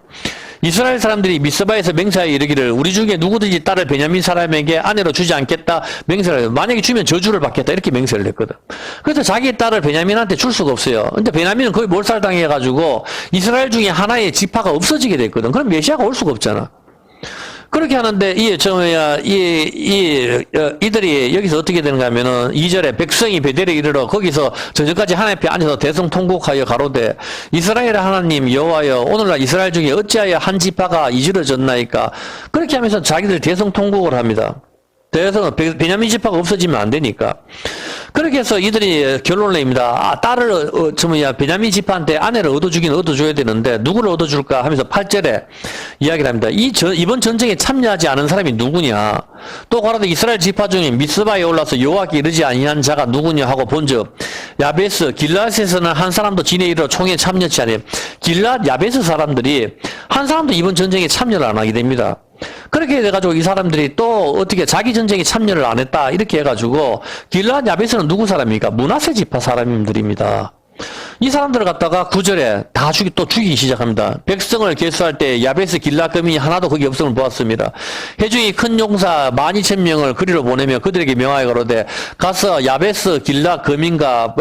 이스라엘 사람들이 미스바에서 맹세하여 이르기를 우리 중에 누구든지 딸을 베냐민 사람에게 아내로 주지 않겠다 맹세를 해요. 만약에 주면 저주를 받겠다 이렇게 맹세를 했거든. 그래서 자기의 딸을 베냐민한테 줄 수가 없어요. 근데 베냐민은 거의 몰살당해가지고 이스라엘 중에 하나의 지파가 없어지게 됐거든. 그럼 메시아가 올 수가 없잖아. 그렇게 하는데, 이들이 여기서 어떻게 되는가 하면은, 2절에 백성이 베델에 이르러 거기서 저녁까지 하나님 앞에 앉아서 대성통곡하여 가로되, 이스라엘 하나님 여호와여, 오늘날 이스라엘 중에 어찌하여 한 지파가 이지러졌나이까? 그렇게 하면서 자기들 대성통곡을 합니다. 그래서 베냐민 지파가 없어지면 안 되니까. 그렇게 해서 이들이 결론을 냅니다. 딸을, 베냐민 지파한테 아내를 얻어주긴 얻어줘야 되는데, 누구를 얻어줄까 하면서 8절에 이야기를 합니다. 이번 전쟁에 참여하지 않은 사람이 누구냐? 또 가라데 이스라엘 지파 중에 미스바에 올라서 여호와께 이르지 아니한 자가 누구냐 하고 본즉, 야베스, 길앗에서는 한 사람도 진에 이르러 총에 참여치 않아요. 길앗, 야베스 사람들이 한 사람도 이번 전쟁에 참여를 안 하게 됩니다. 그렇게 돼가지고 이 사람들이 또 어떻게 자기 전쟁에 참여를 안 했다 이렇게 해가지고 길앗 야베스는 누구 사람입니까? 므낫세 지파 사람들입니다. 이 사람들을 갖다가 9절에 다 죽이기 시작합니다. 백성을 계수할 때 야베스 길앗 거민이 하나도 거기 없음을 보았습니다. 해중이 큰 용사 12,000명을 그리로 보내며 그들에게 명하여 가로되 가서 야베스 길앗 거민과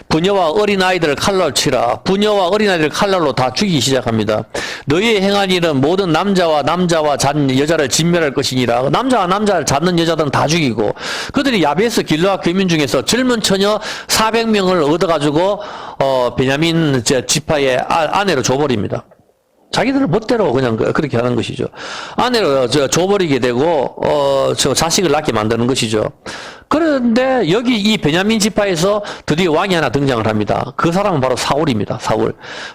부녀와 어린아이들을 칼로 치라. 부녀와 어린아이들을 칼날로 다 죽이기 시작합니다. 너희의 행한 일은 모든 남자와 잔 여자를 진멸할 것이니라. 남자와 남자를 잡는 여자들은 다 죽이고 그들이 야베스 길앗 거민 중에서 젊은 처녀 400명을 얻어가지고 베냐민 지파의 아내로 줘버립니다. 자기들 멋대로 그냥 그렇게 하는 것이죠. 아내로 줘버리게 되고 자식을 낳게 만드는 것이죠. 그런데 여기 이 베냐민 지파에서 드디어 왕이 하나 등장을 합니다. 그 사람은 바로 사울입니다.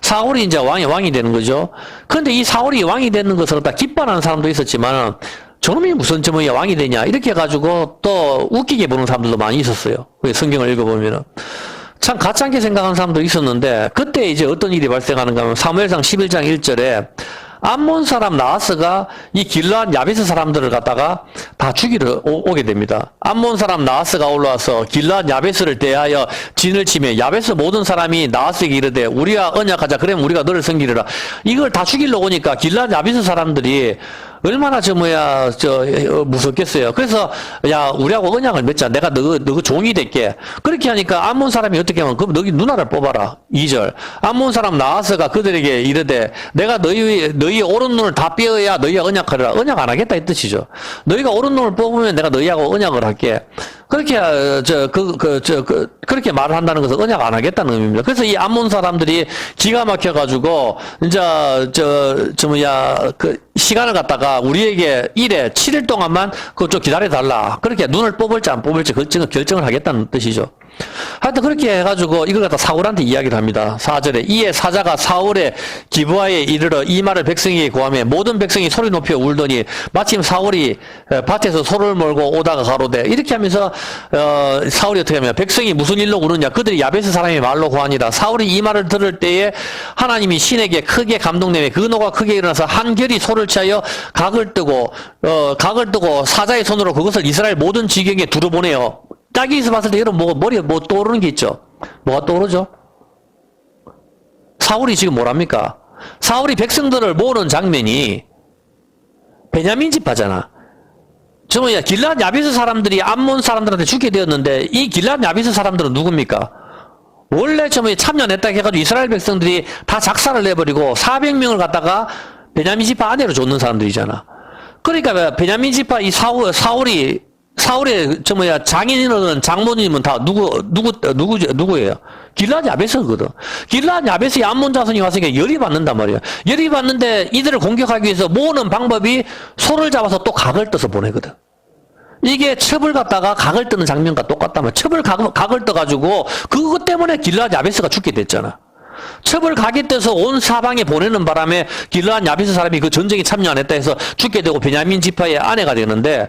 사울이 이제 왕이 되는 거죠. 그런데 이 사울이 왕이 되는 것을 다 기뻐하는 사람도 있었지만 저놈이 무슨 왕이 되냐 이렇게 해가지고 또 웃기게 보는 사람들도 많이 있었어요. 성경을 읽어보면은. 참 가짜게 생각하는 사람도 있었는데 그때 이제 어떤 일이 발생하는가 하면 사무엘상 11장 1절에 암몬 사람 나하스가 이 길앗 야베스 사람들을 갖다가 다 죽이러 오게 됩니다. 암몬 사람 나하스가 올라와서 길앗 야베스를 대하여 진을 치며 야베스 모든 사람이 나하스에게 이르되 우리와 언약하자 그러면 우리가 너를 섬기리라. 이걸 다 죽이러 오니까 길앗 야베스 사람들이 얼마나 무섭겠어요. 그래서 야 우리하고 언약을 맺자. 내가 너 종이 될게. 그렇게 하니까 암몬 사람이 어떻게 하면 그럼 너희 누나를 뽑아라. 2절 암몬 사람 나하스가 그들에게 이르되 내가 너희 오른 눈을 다 빼어야 너희와 언약하리라. 언약 안 하겠다 이 뜻이죠. 너희가 오른 눈을 뽑으면 내가 너희하고 언약을 할게. 그렇게 그렇게 말을 한다는 것은 언약 안 하겠다는 의미입니다. 그래서 이 암몬 사람들이 기가 막혀가지고 이제 시간을 갖다가 우리에게 7일 동안만 그거 좀 기다려달라. 그렇게 눈을 뽑을지 안 뽑을지 결정을 하겠다는 뜻이죠. 하여튼 그렇게 해가지고 이걸 갖다 사울한테 이야기를 합니다. 4절에 이에 사자가 사울의 기브아에 이르러 이 말을 백성에게 고하며 모든 백성이 소리 높여 울더니 마침 사울이 밭에서 소를 몰고 오다가 가로되 이렇게 하면서 사울이 어떻게 하면 백성이 무슨 일로 우느냐 그들이 야베스 사람의 말로 고하니라. 사울이 이 말을 들을 때에 하나님이 신에게 크게 감동내며 그 노가 크게 일어나서 한결이 소를 취하여 각을 뜨고 사자의 손으로 그것을 이스라엘 모든 지경에 두루보내요. 짝이서 봤을 때 여러분 머리에 떠오르는 게 있죠. 뭐가 떠오르죠? 사울이 지금 뭐랍니까? 사울이 백성들을 모으는 장면이 베냐민 지파잖아. 길앗 야베스 사람들이 암몬 사람들한테 죽게 되었는데 이 길앗 야베스 사람들은 누굽니까? 원래 참여 안 했다 해가지고 이스라엘 백성들이 다 작사를 내버리고 400명을 갖다가 베냐민 지파 아내로 줬는 사람들이잖아. 그러니까 베냐민 지파 이 사울이 사울의 장인어른 장모님은 다 누구예요? 길르앗 야베스거든. 길르앗 야베스의 암몬 자손이 왔으니까 열이 받는단 말이야. 열이 받는데 이들을 공격하기 위해서 모으는 방법이 소를 잡아서 또 각을 떠서 보내거든. 이게 첩을 갖다가 각을 뜨는 장면과 똑같단 말이야. 첩을 각을 떠가지고 그것 때문에 길르앗 야베스가 죽게 됐잖아. 첩을 각에 떠서 온 사방에 보내는 바람에 길르앗 야베스 사람이 그 전쟁에 참여 안 했다 해서 죽게 되고 베냐민 지파의 아내가 되는데,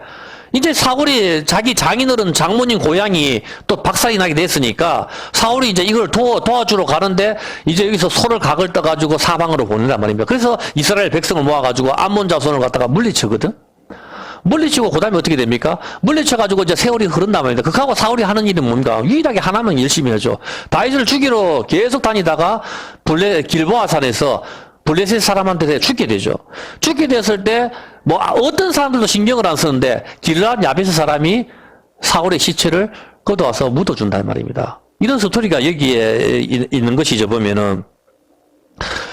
이제 사울이 자기 장인어른 장모님 고향이 또 박살이 나게 됐으니까 사울이 이제 이걸 도와주러 가는데 이제 여기서 소를 각을 떠가지고 사방으로 보낸단 말입니다. 그래서 이스라엘 백성을 모아가지고 암몬 자손을 갖다가 물리치거든. 물리치고 그 다음에 어떻게 됩니까? 물리쳐가지고 이제 세월이 흐른단 말입니다. 그하고 사울이 하는 일은 뭡니까? 유일하게 하나만 열심히 하죠. 다윗을 죽이러 계속 다니다가 길보아산에서 블레셋 사람한테 죽게 되죠. 죽게 됐을 때, 뭐, 어떤 사람들도 신경을 안 쓰는데, 길르앗 야베스 사람이 사울의 시체를 걷어와서 묻어준단 말입니다. 이런 스토리가 여기에 있는 것이죠, 보면은.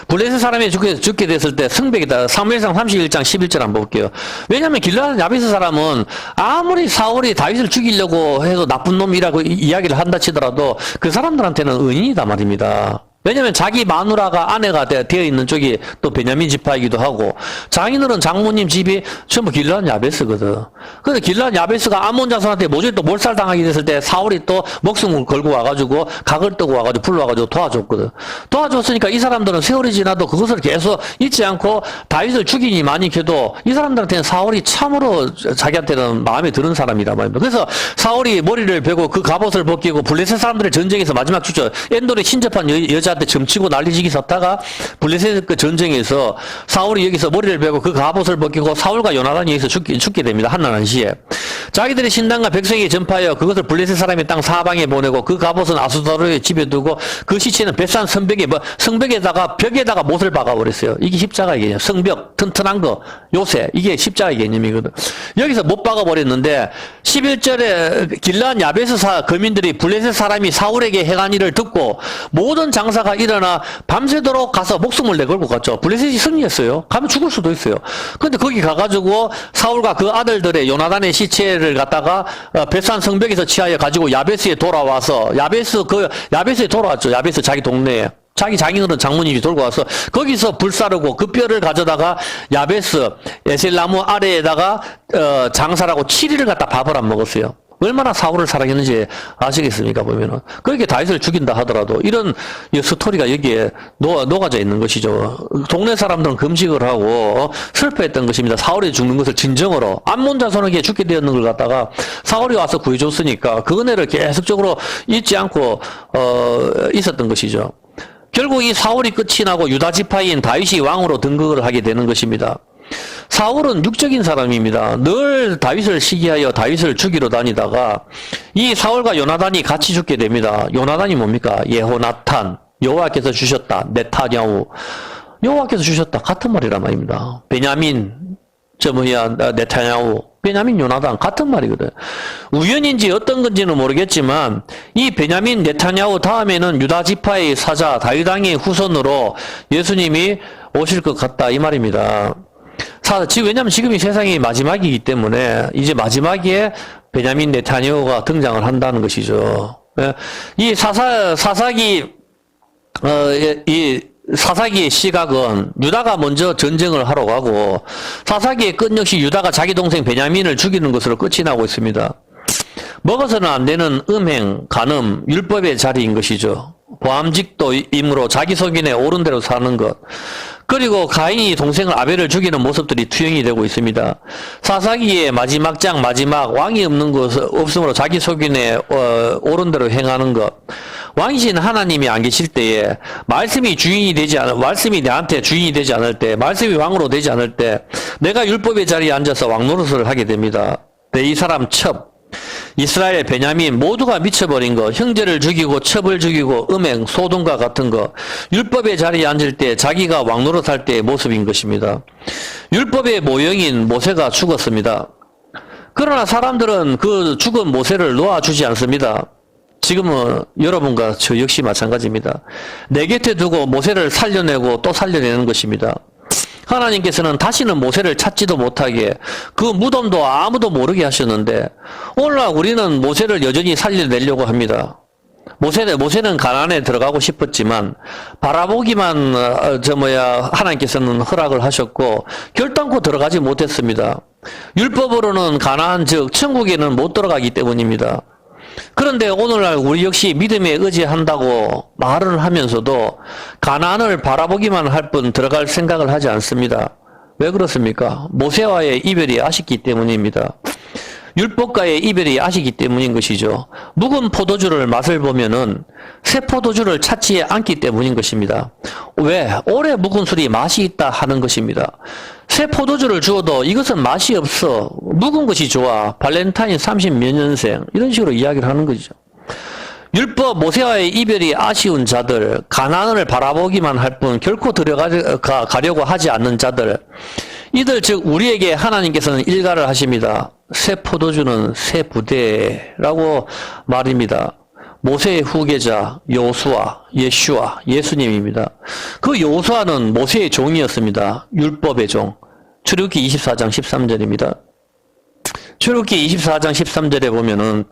블레셋 사람이 죽게 됐을 때 성벽에다 사무엘상 31장 11절 한번 볼게요. 왜냐하면 길르앗 야베스 사람은 아무리 사울이 다윗을 죽이려고 해서 나쁜 놈이라고 이야기를 한다 치더라도 그 사람들한테는 은인이다 말입니다. 왜냐면 자기 마누라가 아내가 되어 있는 쪽이 또 베냐민 지파이기도 하고, 장인어른 장모님 집이 전부 길르앗 야베스거든. 그래서 길르앗 야베스가 암몬 자손한테 모조리 또 몰살당하게 됐을 때 사울이 또 목숨을 걸고 와가지고 각을 뜨고 와가지고 불러와가지고 도와줬거든. 도와줬으니까 이 사람들은 세월이 지나도 그것을 계속 잊지 않고 다윗을 죽이니 많이 켜도 이 사람들한테는 사울이 참으로 자기한테는 마음에 드는 사람이란 말입니다. 그래서 사울이 머리를 베고 그 갑옷을 벗기고 블레셋 사람들의 전쟁에서 마지막 주죠. 엔돌에 신접한 여자한테 점치고 난리지기 섰다가 블레셋 그 전쟁에서 사울이 여기서 머리를 베고 그 갑옷을 벗기고 사울과 요나단이 여기서 죽게 됩니다. 한나란 시에. 자기들의 신당과 백성에게 전파하여 그것을 블레셋 사람의 땅 사방에 보내고 그 갑옷은 아수다로의 집에 두고 그 시체는 벳산 성벽에다가 벽에다가 못을 박아버렸어요. 이게 십자가의 개념. 성벽 튼튼한 거 요새 이게 십자가의 개념이거든. 여기서 못 박아버렸는데 11절에 길르앗 야베스 거민들이 블레셋 사람이 사울에게 행한 일을 듣고 모든 장사가 일어나 밤새도록 가서 목숨을 내걸고 갔죠. 블레셋이 승리했어요. 가면 죽을 수도 있어요. 근데 거기 가가지고 사울과 그 아들들의 요나단의 시체를 갖다가 벳산 성벽에서 취하여 가지고 야베스에 돌아와서 야베스에 돌아왔죠. 야베스 자기 동네에. 자기 장인어른 장모님이 돌고 와서 거기서 불사르고 그 뼈를 가져다가 야베스 에셀나무 아래에다가 장사라고 7일을 갖다 밥을 안 먹었어요. 얼마나 사울을 사랑했는지 아시겠습니까? 보면은 그렇게 다윗을 죽인다 하더라도 이런 스토리가 여기에 녹아져 있는 것이죠. 동네 사람들은 금식을 하고 슬퍼했던 것입니다. 사울이 죽는 것을 진정으로 암몬 자손에게 죽게 되었는 걸 갖다가 사울이 와서 구해줬으니까 그 은혜를 계속적으로 잊지 않고 있었던 것이죠. 결국 이 사울이 끝이 나고 유다 지파인 다윗이 왕으로 등극을 하게 되는 것입니다. 사울은 육적인 사람입니다. 늘 다윗을 시기하여 다윗을 죽이러 다니다가 이 사울과 요나단이 같이 죽게 됩니다. 요나단이 뭡니까? 예호나탄, 여호와께서 주셨다. 네타냐후, 여호와께서 주셨다. 같은 말이란 말입니다. 베냐민, 네타냐후, 베냐민, 요나단 같은 말이거든. 우연인지 어떤 건지는 모르겠지만 이 베냐민, 네타냐후 다음에는 유다 지파의 사자 다윗 왕의 후손으로 예수님이 오실 것 같다 이 말입니다. 왜냐면 지금이 세상이 마지막이기 때문에 이제 마지막에 베냐민 네타냐후가 등장을 한다는 것이죠. 이 사사기의 시각은 유다가 먼저 전쟁을 하러 가고 사사기의 끝 역시 유다가 자기 동생 베냐민을 죽이는 것으로 끝이 나고 있습니다. 먹어서는 안 되는 음행, 간음, 율법의 자리인 것이죠. 보암직도임으로 자기 속인에 옳은 대로 사는 것. 그리고 가인이 동생을 아벨을 죽이는 모습들이 투영이 되고 있습니다. 사사기의 마지막 장 마지막 왕이 없으므로 자기 속인에 옳은 대로 행하는 것. 왕이신 하나님이 안 계실 때에 말씀이 내한테 주인이 되지 않을 때, 말씀이 왕으로 되지 않을 때 내가 율법의 자리에 앉아서 왕 노릇을 하게 됩니다. 이 사람 첩, 이스라엘, 베냐민 모두가 미쳐버린 것, 형제를 죽이고 첩을 죽이고 음행, 소동과 같은 것, 율법의 자리에 앉을 때 자기가 왕노릇할 때의 모습인 것입니다. 율법의 모형인 모세가 죽었습니다. 그러나 사람들은 그 죽은 모세를 놓아주지 않습니다. 지금은 여러분과 저 역시 마찬가지입니다. 내 곁에 두고 모세를 살려내고 또 살려내는 것입니다. 하나님께서는 다시는 모세를 찾지도 못하게 그 무덤도 아무도 모르게 하셨는데 오늘날 우리는 모세를 여전히 살려내려고 합니다. 모세는 가나안에 들어가고 싶었지만 바라보기만 하나님께서는 허락을 하셨고 결단코 들어가지 못했습니다. 율법으로는 가나안 즉 천국에는 못 들어가기 때문입니다. 그런데 오늘날 우리 역시 믿음에 의지한다고 말을 하면서도 가나안을 바라보기만 할 뿐 들어갈 생각을 하지 않습니다. 왜 그렇습니까? 모세와의 이별이 아쉽기 때문입니다. 율법과의 이별이 아시기 때문인 것이죠. 묵은 포도주를 맛을 보면은 새 포도주를 찾지 않기 때문인 것입니다. 왜? 오래 묵은 술이 맛이 있다 하는 것입니다. 새 포도주를 주어도 이것은 맛이 없어. 묵은 것이 좋아. 발렌타인 30몇 년생. 이런 식으로 이야기를 하는 거죠. 율법 모세와의 이별이 아쉬운 자들, 가나안을 바라보기만 할 뿐 결코 들어가려고 하지 않는 자들, 이들 즉 우리에게 하나님께서는 일가를 하십니다. 새 포도주는 새 부대라고 말입니다. 모세의 후계자 여호수아, 예슈아, 예수님입니다. 그 여호수아는 모세의 종이었습니다. 율법의 종. 출애굽기 24장 13절입니다. 출애굽기 24장 13절에 보면은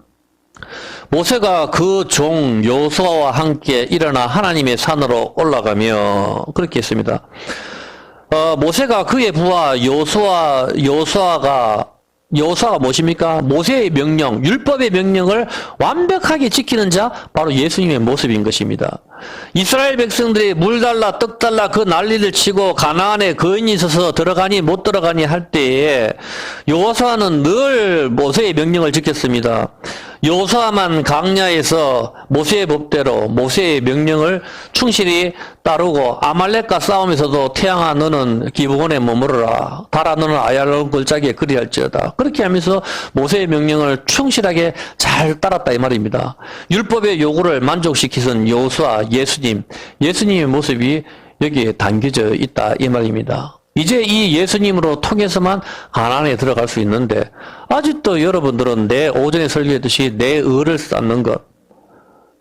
모세가 그 종 여호수아와 함께 일어나 하나님의 산으로 올라가며 그렇게 했습니다. 모세가 그의 부하 여호수아가 무엇입니까? 모세의 명령, 율법의 명령을 완벽하게 지키는 자, 바로 예수님의 모습인 것입니다. 이스라엘 백성들이 물 달라 떡 달라 그 난리를 치고 가나안에 거인이 있어서 들어가니 못 들어가니 할 때에 여호수아는 늘 모세의 명령을 지켰습니다. 여호수아만 강야에서 모세의 법대로 모세의 명령을 충실히 따르고 아말렉과 싸우면서도 태양아 너는 기브온에 머무르라 달아 너는 아얄론 골짜기에 그리할지어다 그렇게 하면서 모세의 명령을 충실하게 잘 따랐다 이 말입니다. 율법의 요구를 만족시키신 여호수아 예수님의 모습이 여기에 담겨져 있다 이 말입니다. 이제 이 예수님으로 통해서만 가나안에 들어갈 수 있는데 아직도 여러분들은 내 오전에 설교했듯이 내 의를 쌓는 것,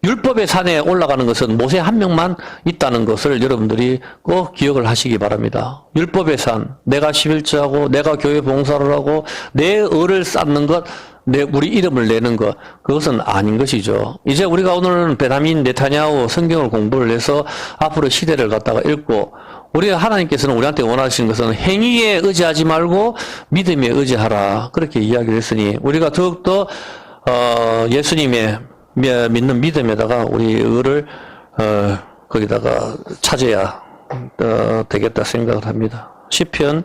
율법의 산에 올라가는 것은 모세 한 명만 있다는 것을 여러분들이 꼭 기억을 하시기 바랍니다. 율법의 산, 내가 11조하고 내가 교회 봉사를 하고 내 의를 쌓는 것, 우리 이름을 내는 것, 그것은 아닌 것이죠. 이제 우리가 오늘은 베냐민 네타냐후 성경을 공부를 해서 앞으로 시대를 갖다가 읽고 우리가 하나님께서는 우리한테 원하시는 것은 행위에 의지하지 말고 믿음에 의지하라. 그렇게 이야기를 했으니 우리가 더욱더 예수님의 믿는 믿음에다가 우리 의를 거기다가 찾아야 되겠다 생각을 합니다. 시편